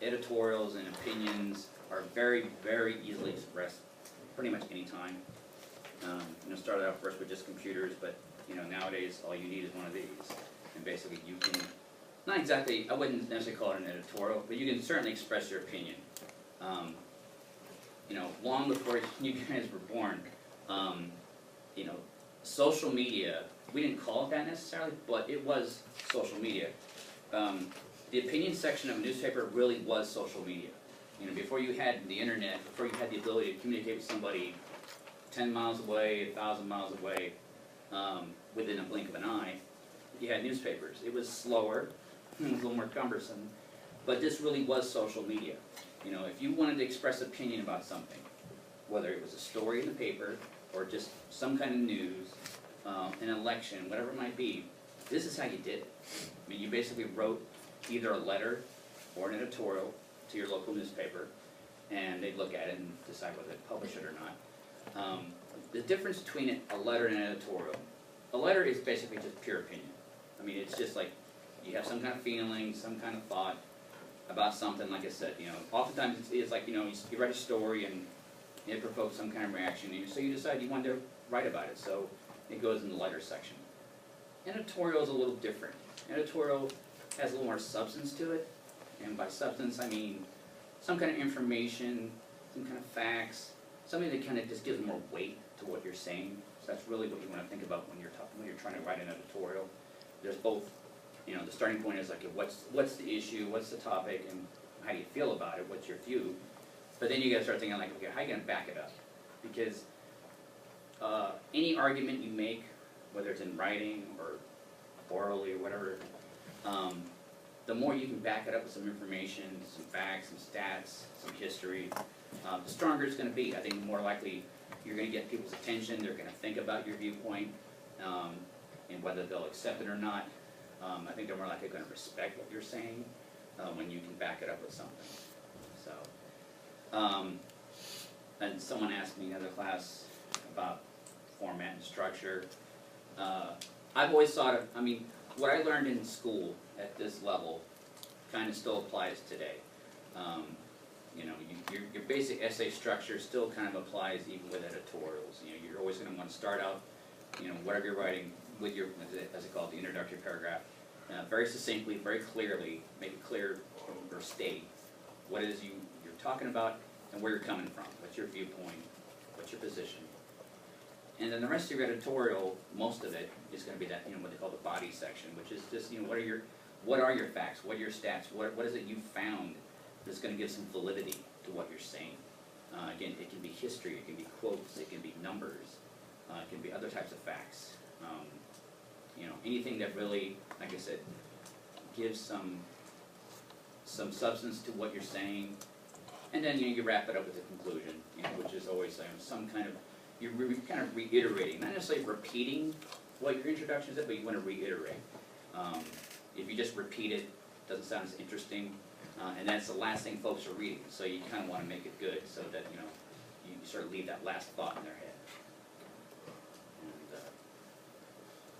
editorials and opinions are very, very easily expressed pretty much any time. Started out first with just computers, but nowadays all you need is one of these, and basically you can, not exactly, I wouldn't necessarily call it an editorial, but you can certainly express your opinion. Long before you guys were born, social media, we didn't call it that necessarily, but it was social media. The opinion section of a newspaper really was social media. Before you had the internet, before you had the ability to communicate with somebody 10 miles away, 1,000 miles away, within a blink of an eye, you had newspapers. It was slower, it was a little more cumbersome, but this really was social media. If you wanted to express opinion about something, whether it was a story in the paper or just some kind of news, an election, whatever it might be, this is how you did it. You basically wrote either a letter or an editorial to your local newspaper, and they'd look at it and decide whether to publish it or not. The difference between a letter and an editorial, a letter is basically just pure opinion. It's just like you have some kind of feeling, some kind of thought about something. Like I said, oftentimes it's like you write a story and it provokes some kind of reaction, and so you decide you want to write about it, so it goes in the letter section. Editorial is a little different. Editorial has a little more substance to it, and by substance I mean some kind of information, some kind of facts, something that kind of just gives more weight to what you're saying. So that's really what you want to think about when you're trying to write an editorial. There's both, the starting point is like what's the issue, what's the topic, and how do you feel about it, what's your view. But then you got to start thinking like, okay, how are you going to back it up? Because any argument you make, whether it's in writing or orally or whatever, the more you can back it up with some information, some facts, some stats, some history, the stronger it's going to be. I think the more likely you're going to get people's attention, they're going to think about your viewpoint, and whether they'll accept it or not. I think they're more likely going to respect what you're saying when you can back it up with something. So, and someone asked me in another class about format and structure. I've always thought of, what I learned in school at this level kind of still applies today. Your basic essay structure still kind of applies even with editorials. You're always going to want to start out, whatever you're writing with your, as it called, the introductory paragraph, very succinctly, very clearly, make it clear or state what it is you're talking about and where you're coming from. What's your viewpoint? What's your position? And then the rest of your editorial, most of it, is going to be that, what they call the body section, which is just, what are your facts? What are your stats? What is it you found that's going to give some validity to what you're saying? Again, it can be history, it can be quotes, it can be numbers, it can be other types of facts. Anything that really, like I said, gives some substance to what you're saying, and then you wrap it up with a conclusion, which is always some kind of, you're kind of reiterating, not necessarily repeating what your introduction is, but you want to reiterate. If you just repeat it, it doesn't sound as interesting, and that's the last thing folks are reading. So you kind of want to make it good, so that you sort of leave that last thought in their head.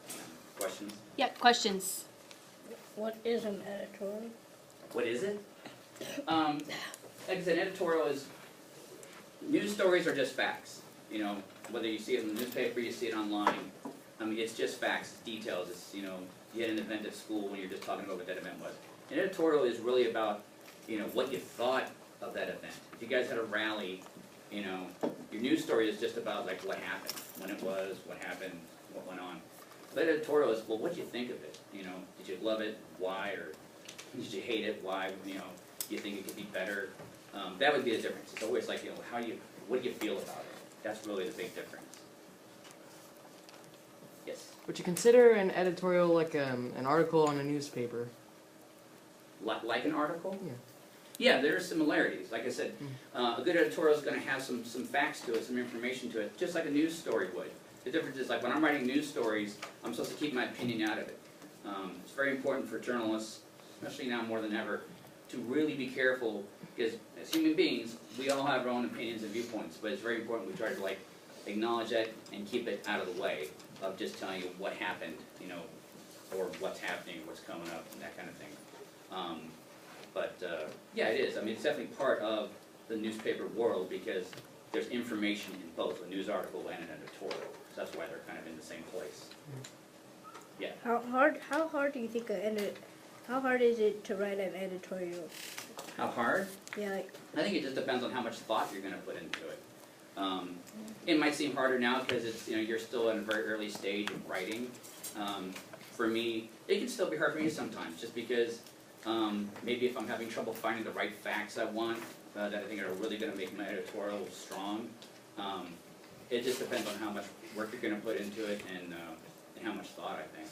And, questions? Yeah, questions. What is an editorial? What is it? Like I said, editorial is, news stories are just facts. Whether you see it in the newspaper, you see it online. It's just facts, it's details. It's, you had an event at school when you're just talking about what that event was. An editorial is really about, what you thought of that event. If you guys had a rally, your news story is just about like what happened, when it was, what happened, what went on. But editorial is, well, what did you think of it? Did you love it? Why? Or did you hate it? Why? Do you think it could be better? That would be the difference. It's always like, what do you feel about it? That's really the big difference. Yes? Would you consider an editorial like an article on a newspaper? Like an article? Yeah. Yeah, there are similarities. Like I said, a good editorial is going to have some facts to it, some information to it, just like a news story would. The difference is, like, when I'm writing news stories, I'm supposed to keep my opinion out of it. It's very important for journalists, especially now more than ever, to really be careful, because as human beings, we all have our own opinions and viewpoints, but it's very important we try to, like, acknowledge that and keep it out of the way of just telling you what happened, or what's happening, what's coming up, and that kind of thing. Yeah, it is. I mean, it's definitely part of the newspaper world because there's information in both a news article and an editorial. So that's why they're kind of in the same place. Yeah. How hard do you think how hard is it to write an editorial? How hard? Yeah, like, I think it just depends on how much thought you're going to put into it. It might seem harder now because it's you're still in a very early stage of writing. For me, it can still be hard for me sometimes, just because maybe if I'm having trouble finding the right facts I want that I think are really going to make my editorial strong. It just depends on how much work you're going to put into it and how much thought, I think.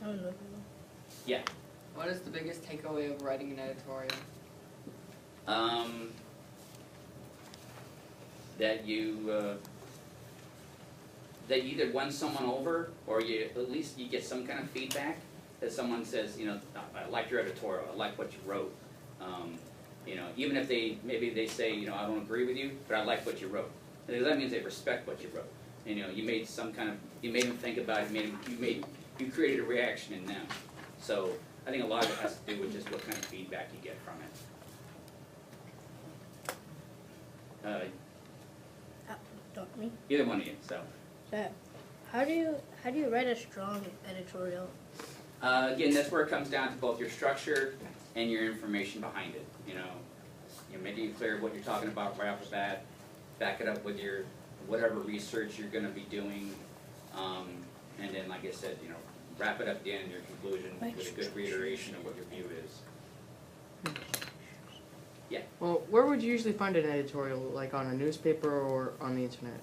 I don't know. Yeah. What is the biggest takeaway of writing an editorial? That you either won someone over, or at least you get some kind of feedback that someone says, I like your editorial, I like what you wrote. Even if maybe they say, I don't agree with you, but I like what you wrote. Because that means they respect what you wrote. You made you made them think about it, you created a reaction in them. So I think a lot of it has to do with just what kind of feedback you get from it. Don't me. Either one of you, so. How do you write a strong editorial? Again, that's where it comes down to both your structure and your information behind it. You're making it clear what you're talking about right off the bat. Back it up with your whatever research you're going to be doing, and then, like I said, wrap it up at the end in your conclusion with a good reiteration of what your view is. Yeah. Well, where would you usually find an editorial, like on a newspaper or on the internet?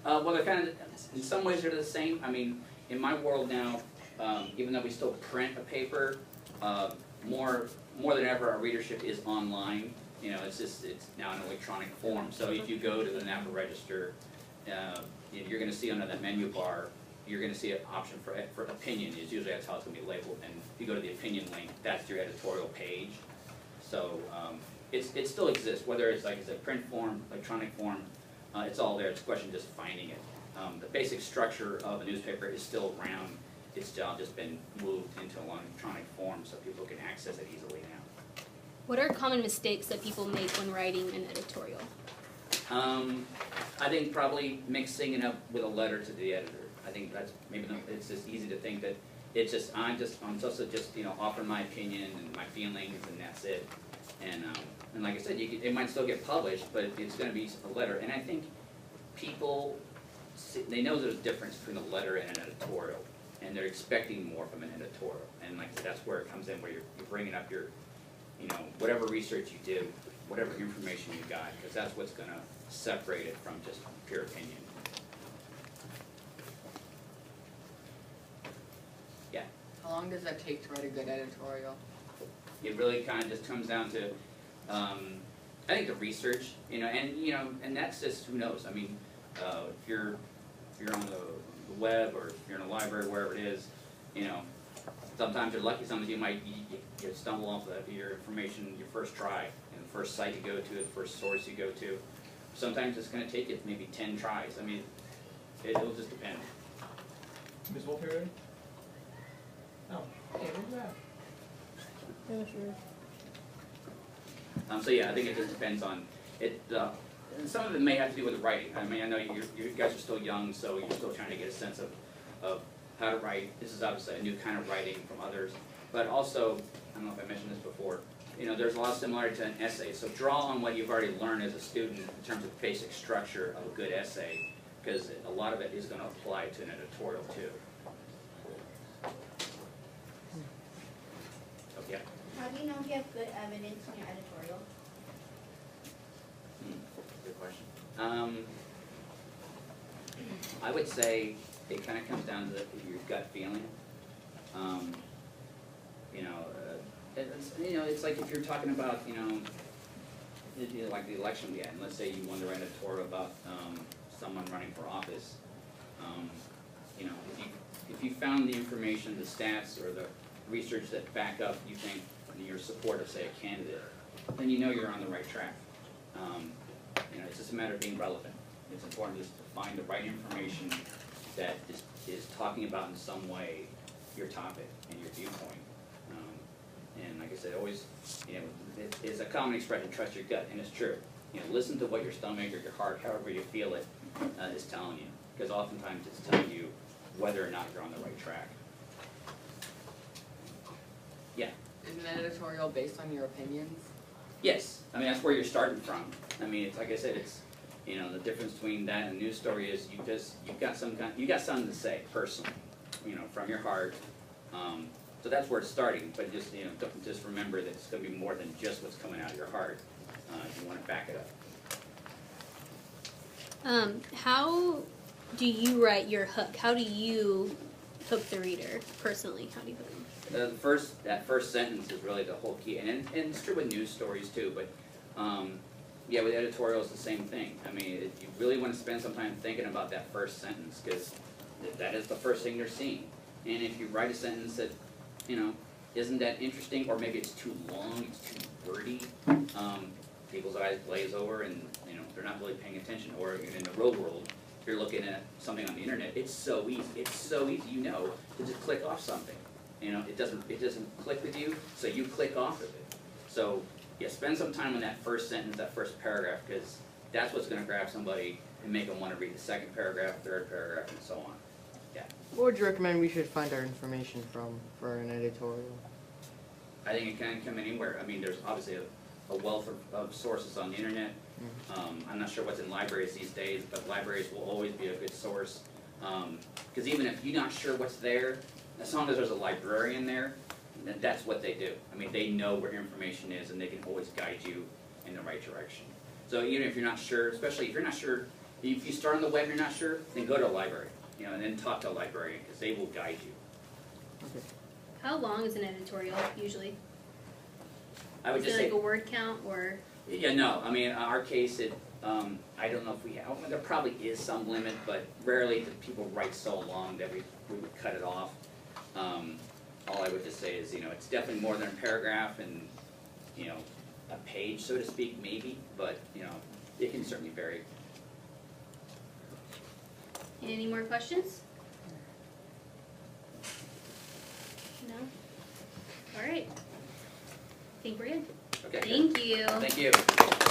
Well, they're kind of, in some ways, they're the same. I mean, in my world now, even though we still print a paper, more than ever, our readership is online. It's now in electronic form. So if you go to the Napa Register, you're going to see under that menu bar, you're going to see an option for opinion. Usually that's how it's going to be labeled. And if you go to the opinion link, that's your editorial page. So it still exists, whether it's like I said, print form, electronic form. It's all there. It's a question of just finding it. The basic structure of a newspaper is still around. It's just been moved into an electronic form so people can access it easily now. What are common mistakes that people make when writing an editorial? I think probably mixing it up with a letter to the editor. I think that's it's just easy to think that it's just I'm supposed to just offer my opinion and my feelings and that's it. And like I said, it might still get published, but it's going to be a letter. And I think people they know there's a difference between a letter and an editorial, and they're expecting more from an editorial. And like I said, that's where it comes in, where you're bringing up your whatever research you did, whatever information you got, because that's what's going to separate it from just pure opinion. Yeah. How long does that take to write a good editorial? It really kind of just comes down to, I think the research, and that's just who knows. I mean, if you're on the web or if you're in a library, wherever it is, sometimes you're lucky. Sometimes you might you stumble off your information your first try, and the first site you go to, the first source you go to. Sometimes it's going to take you maybe 10 tries. I mean, it'll just depend. Ms. Wolf, you ready? Oh, hey, where's that? So yeah, I think it just depends on it. And some of it may have to do with the writing. I mean, I know you guys are still young, so you're still trying to get a sense of how to write. This is obviously a new kind of writing from others, but also, I don't know if I mentioned this before, there's a lot of similarity to an essay. So draw on what you've already learned as a student in terms of basic structure of a good essay, because a lot of it is going to apply to an editorial too. Okay. How do you know if you have good evidence in your editorial? Good question. I would say it kind of comes down to your gut feeling. It's like if you're talking about, like the election we had, and let's say you wanted to write an editorial about someone running for office. If you found the information, the stats, or the research that back up, you think your support of, say, a candidate, then you're on the right track. It's just a matter of being relevant. It's important just to find the right information that is talking about in some way your topic and your viewpoint. And like I said, always, you know, it's a common expression, trust your gut, and it's true. You know, listen to what your stomach or your heart, however you feel it, is telling you. Because oftentimes it's telling you whether or not you're on the right track. Yeah. Is an editorial based on your opinions? Yes, I mean, that's where you're starting from. I mean, it's like I said, it's, you know, the difference between that and a news story is you've got something to say personally, you know, from your heart. So that's where it's starting, but just, you know, just remember that it's gonna be more than just what's coming out of your heart. You wanna back it up. How do you write your hook? How do you hook the reader personally? How do you hook them? That first sentence is really the whole key, and it's true with news stories too, but, yeah, with editorial it's the same thing. I mean, you really wanna spend some time thinking about that first sentence, because that is the first thing they're seeing. And if you write a sentence that, you know, isn't that interesting, or maybe it's too long, it's too wordy, people's eyes glaze over and, you know, they're not really paying attention. Or in the real world, if you're looking at something on the internet, it's so easy, you know, to just click off something. You know, it doesn't click with you, so you click off of it. So, yeah, spend some time on that first sentence, that first paragraph, because that's what's gonna grab somebody and make them wanna read the second paragraph, third paragraph, and so on. Yeah. What would you recommend we should find our information from for an editorial? I think it can come anywhere. I mean, there's obviously a wealth of sources on the internet. I'm not sure what's in libraries these days, but libraries will always be a good source. Because even if you're not sure what's there, as long as there's a librarian there, then that's what they do. I mean, they know where information is, and they can always guide you in the right direction. So even if you're not sure, especially if you're not sure, if you start on the web and you're not sure, then go to a library, you know, and then talk to a librarian, because they will guide you. Okay. How long is an editorial usually? I would Is just it say, like a word count or? yeah, no, I mean, in our case, I don't know if we have, there probably is some limit, but rarely do people write so long that we would cut it off. All I would just say is, you know, it's definitely more than a paragraph and, you know, a page, so to speak, maybe, but, you know, it can certainly vary. Any more questions? No? All right. I think we're good. Okay, good. Thank you. Thank you.